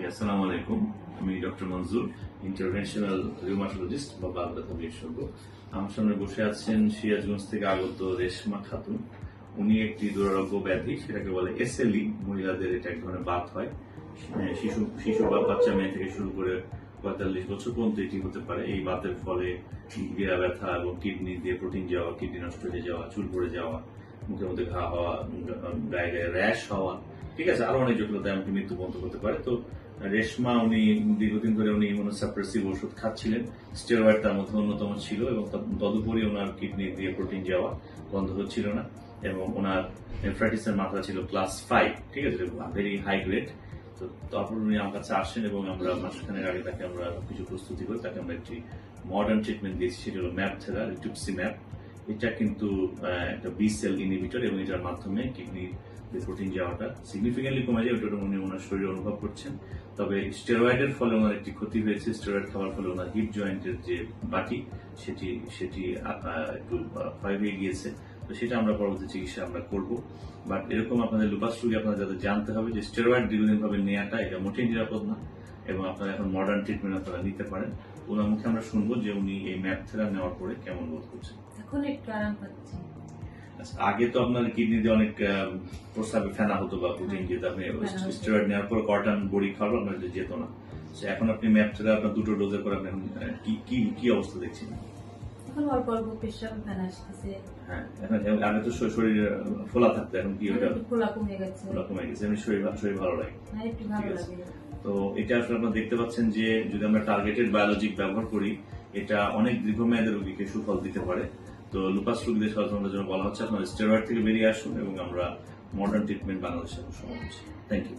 আসসালামু আলাইকুম। আমি ডক্টর মনজুর, ইন্টারভেনশনাল রিউমাটোলজিস্ট বা বাগদাতা বিশেষজ্ঞ। আমার সামনে বসে আছেন সিরাজগঞ্জ থেকে আগত রেশমা খাতুন। উনি একটি দুরারোগ্য ব্যাধি, সেটাকে বলে এসএলই। মহিলাদের এটা এক ধরনের বাত হয়। শিশু শিশু বা বাচ্চা মেয়ে থেকে শুরু করে 45 বছর পর্যন্ত এটি হতে পারে। এই বাতের ফলে গিরা ব্যথা এবং কিডনি দিয়ে প্রোটিন যাওয়া, কিডনি নষ্ট হয়ে যাওয়া, চুল পড়ে যাওয়া, মুখের মধ্যে ঘা হওয়া, গায়ে গায়ে র্যাশ হওয়া, ঠিক আছে, আরো অনেক জটিলতা, এমনকি মৃত্যু পর্যন্ত হতে পারে। তো রেশমা উনি দীর্ঘদিন ধরে উনি ইমিউনোসাপ্রেসিভ ওষুধ খাচ্ছিলেন। স্টেরয়েড তার মধ্যে অন্যতম ছিল এবং তদুপরি ওনার কিডনি দিয়ে প্রোটিন যাওয়া বন্ধ হচ্ছিল না এবং ওনার নেফ্রাইটিসের মাত্রা ছিল ক্লাস 5, ঠিক আছে, ভেরি হাই গ্রেড। তো তারপর উনি আমার কাছে আসেন এবং আমরা মাসখানেক আগে তাকে আমরা কিছু প্রস্তুতি করে তাকে আমরা একটি মডার্ন ট্রিটমেন্ট দিয়েছি, সেটা হলো ম্যাপথেরা, রিটুক্সিম্যাপ। এটা কিন্তু একটা বি সেল ইনহিবিটর এবং এটার মাধ্যমে কিডনি প্রোটিন যাওয়াটা সিগনিফিকেন্টলি কমে যায়। ওটা উনি ওনার শরীরে অনুভব করছেন। তবে স্টেরয়েডের ফলে ওনার একটি ক্ষতি হয়েছে। স্টেরয়েড খাওয়ার ফলে ওনার হিপ জয়েন্টের যে বাটি সেটি একটু ক্ষয় হয়ে গিয়েছে। তো সেটা আমরা পরবর্তী চিকিৎসা আমরা করব। বাট এরকম আপনাদের লুপাস রোগী আপনাদের যাদের জানতে হবে যে স্টেরয়েড দীর্ঘদিন ভাবে নেওয়াটা এটা মোটেই নিরাপদ না এবং আপনারা এখন মডার্ন ট্রিটমেন্ট আপনারা নিতে পারেন। ওনার মুখে আমরা শুনবো যে উনি এই ম্যাপথেরা নেওয়ার পরে কেমন বোধ করছেন। এখন একটু আরাম পাচ্ছি। আগে তো আপনার কিডনিতে অনেক প্রস্রাবে ফেনা হতো বা প্রোটিন যেত, আপনি স্টেরয়েড নেওয়ার পর কটন বড়ি খাওয়ার আপনার যেত না। এখন আপনি ম্যাপথেরা আপনার 2টো ডোজের করে আপনি এখন কি অবস্থা দেখছেন? এখন অল্প অল্প পেশাব ফেনা আসতেছে। হ্যাঁ, এখন আগে তো শরীর ফোলা থাকতো, এখন কি ওটা ফোলা কমে গেছে? ফোলা কমে গেছে, এমনি শরীর ভালো লাগে। হ্যাঁ, একটু ভালো লাগে। তো এটা আসলে আপনারা দেখতে পাচ্ছেন যে যদি আমরা টার্গেটেড বায়োলজিক ব্যবহার করি, এটা অনেক দীর্ঘমেয়াদের রোগীকে সুফল দিতে পারে। তো লুপাস রোগীদের সচেতনতার জন্য বলা হচ্ছে আপনারা স্টেরয়েড থেকে বেরিয়ে আসুন এবং আমরা মডার্ন ট্রিটমেন্ট বাংলাদেশে শুরু করছি। Thank you.